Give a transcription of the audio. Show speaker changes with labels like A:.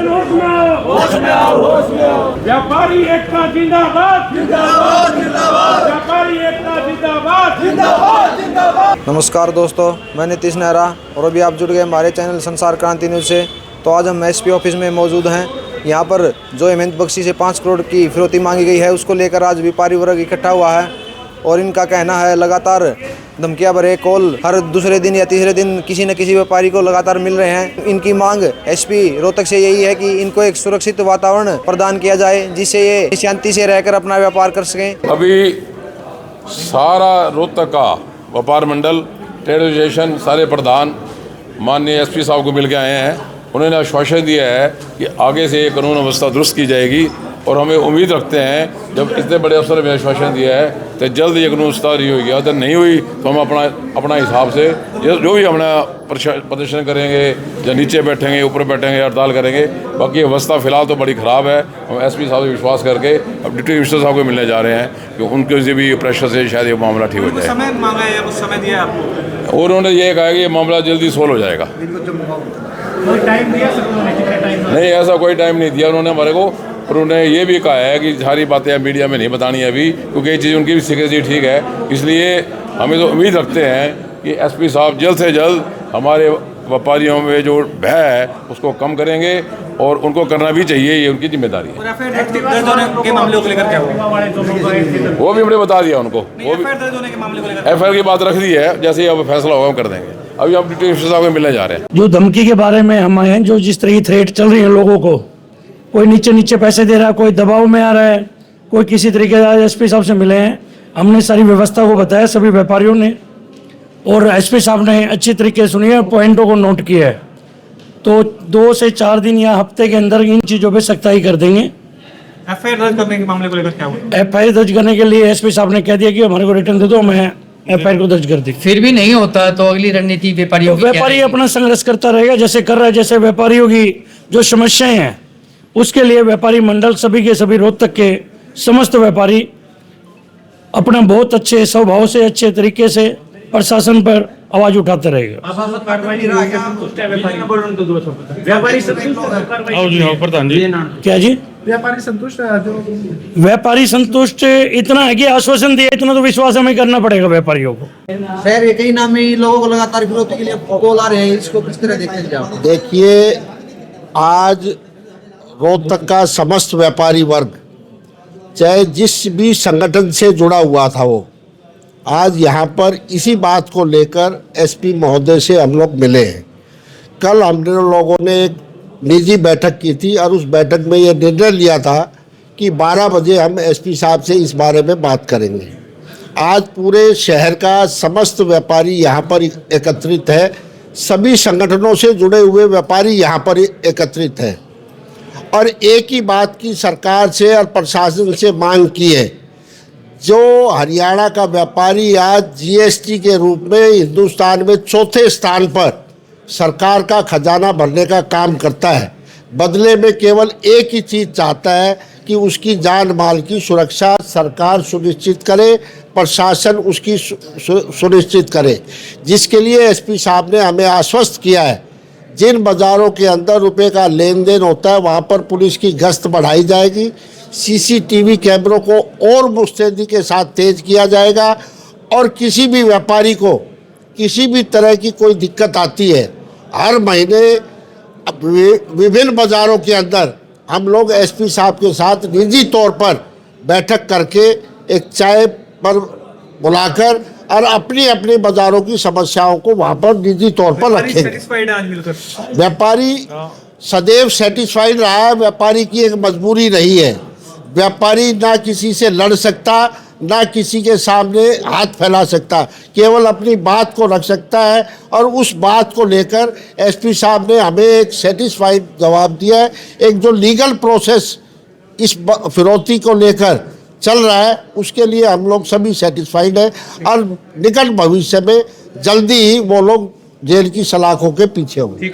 A: होश में आओ, होश में आओ, होश में आओ। व्यापारी एकता जिंदाबाद, जिंदाबाद, जिंदाबाद। व्यापारी एकता जिंदाबाद, जिंदाबाद, जिंदाबाद।
B: नमस्कार दोस्तों, मैं नीतीश नेहरा और अभी आप जुड़ गए हमारे चैनल संसार क्रांति न्यूज़ से। तो आज हम एसपी ऑफिस में मौजूद हैं। यहाँ पर जो हेमंत बख्शी से 5 करोड़ की फिरौती मांगी गई है, उसको लेकर आज व्यापारी वर्ग इकट्ठा हुआ है और इनका कहना है लगातार धमकियां भरे कॉल हर दूसरे दिन या तीसरे दिन किसी न किसी व्यापारी को लगातार मिल रहे हैं। इनकी मांग एसपी रोहतक से यही है कि इनको एक सुरक्षित वातावरण प्रदान किया जाए जिससे ये शांति से रहकर अपना व्यापार कर सकें।
C: अभी सारा रोहतक का व्यापार मंडल, ट्रेड एसोसिएशन, सारे प्रधान माननीय एसपी साहब को मिल के आए हैं। उन्होंने आश्वासन दिया है कि आगे से ये कानून व्यवस्था दुरुस्त की जाएगी और हमें उम्मीद रखते हैं जब इतने बड़े अफसर ने आश्वासन दिया है तो जल्द ये कानून सुधारी होगी। अगर नहीं हुई तो हम अपना हिसाब से जो भी अपना प्रदर्शन करेंगे, या नीचे बैठेंगे, ऊपर बैठेंगे, हड़ताल करेंगे। बाकी व्यवस्था फिलहाल तो बड़ी ख़राब है। हम एसपी साहब से विश्वास करके अब डिप्टी कमिश्नर साहब को मिलने जा रहे हैं कि उनके से भी प्रेशर से शायद ये मामला ठीक हो जाए।
D: समय मांगा है, कुछ समय दिया आपको?
C: और उन्होंने ये कहा कि ये मामला जल्दी सोल्व हो जाएगा।
D: कोई टाइम दिया सर उन्होंने? कितना टाइम?
C: नहीं, ऐसा कोई टाइम नहीं दिया उन्होंने हमारे को। और उन्होंने ये भी कहा है कि सारी बातें मीडिया में नहीं बतानी है अभी, क्योंकि ये चीज़ उनकी भी सिक्योरिटी ठीक है। इसलिए हमें तो उम्मीद रखते हैं कि एसपी साहब जल्द से जल्द हमारे व्यापारियों में जो भय है उसको कम करेंगे और उनको करना भी चाहिए, ये उनकी जिम्मेदारी है।
D: दर्ज होने के मामले को लेकर क्या हुआ?
C: वो भी हमने बता दिया उनको। वो भी
D: दर्ज होने के मामले को लेकर
C: FIR की बात रख दी है, जैसे ही अब फैसला होगा हम कर देंगे। अभी हम डिप्टी कमिश्नर साहब को मिलने जा रहे हैं।
E: जो धमकी के बारे में हम आए हैं, जो जिस तरह की थ्रेट चल रही है लोगों को, कोई नीचे पैसे दे रहा है, कोई दबाव में आ रहा है, कोई किसी तरीके से एसपी साहब से मिले हैं। हमने सारी व्यवस्था को बताया सभी व्यापारियों ने और एसपी साहब ने अच्छी तरीके से सुनी है, पॉइंटों को नोट किया है। तो 2 से 4 दिन या हफ्ते के अंदर इन चीज़ों पे सख्ताई कर देंगे।
D: FIR दर्ज करने के मामले को लेकर क्या हुआ?
E: FIR दर्ज करने के लिए एसपी साहब ने कह दिया कि हमारे को रिटर्न दे दो, मैं FIR को दर्ज कर दी।
F: फिर भी नहीं होता तो अगली रणनीति व्यापारियों की क्या
E: व्यापारी
F: रहेगी?
E: अपना संघर्ष करता रहेगा जैसे कर रहा है। जैसे व्यापारियों की जो समस्याएं हैं उसके लिए व्यापारी मंडल सभी के सभी रोहतक के समस्त व्यापारी अपना बहुत अच्छे स्वभाव से अच्छे तरीके से प्रशासन पर आवाज उठाते रहेगा।
A: प्रधान जी,
E: क्या जी?
D: व्यापारी संतुष्ट है?
E: व्यापारी संतुष्ट इतना है कि आश्वासन दिया, इतना तो विश्वास हमें करना पड़ेगा व्यापारियों को।
B: सर, एक ही नामी लोगों को लगातार फिरौती के लिए कॉल आ रहे हैं, इसको किस तरह देखते हैं?
G: देखिए, आज रोहतक का समस्त व्यापारी वर्ग, चाहे जिस भी संगठन से जुड़ा हुआ था, वो आज यहाँ पर इसी बात को लेकर एसपी महोदय से हम लोग मिले हैं। कल हम लोगों ने एक निजी बैठक की थी और उस बैठक में ये निर्णय लिया था कि 12 बजे हम एसपी साहब से इस बारे में बात करेंगे। आज पूरे शहर का समस्त व्यापारी यहाँ पर एकत्रित है, सभी संगठनों से जुड़े हुए व्यापारी यहाँ पर एकत्रित हैं और एक ही बात की सरकार से और प्रशासन से मांग की है। जो हरियाणा का व्यापारी आज GST के रूप में हिंदुस्तान में 4थे स्थान पर सरकार का खजाना भरने का काम करता है, बदले में केवल एक ही चीज़ चाहता है कि उसकी जान माल की सुरक्षा सरकार सुनिश्चित करे, प्रशासन उसकी सुनिश्चित करे, जिसके लिए एसपी साहब ने हमें आश्वस्त किया है जिन बाज़ारों के अंदर रुपए का लेन देन होता है वहाँ पर पुलिस की गश्त बढ़ाई जाएगी, CCTV कैमरों को और मुस्तैदी के साथ तेज किया जाएगा और किसी भी व्यापारी को किसी भी तरह की कोई दिक्कत आती है, हर महीने विभिन्न बाज़ारों के अंदर हम लोग एसपी साहब के साथ निजी तौर पर बैठक करके एक चाय पर बुलाकर और अपनी अपनी बाज़ारों की समस्याओं को वहाँ पर निजी तौर पर रखेंगे। व्यापारी सदैव सेटिस्फाइड रहा है, व्यापारी की एक मजबूरी रही है। व्यापारी ना किसी से लड़ सकता, ना किसी के सामने हाथ फैला सकता, केवल अपनी बात को रख सकता है और उस बात को लेकर एसपी साहब ने हमें एक सेटिस्फाइड जवाब दिया है। एक जो लीगल प्रोसेस इस फिरौती को लेकर चल रहा है उसके लिए हम लोग सभी सेटिस्फाइड हैं और निकट भविष्य में जल्दी ही वो लोग जेल की सलाखों के पीछे होंगे।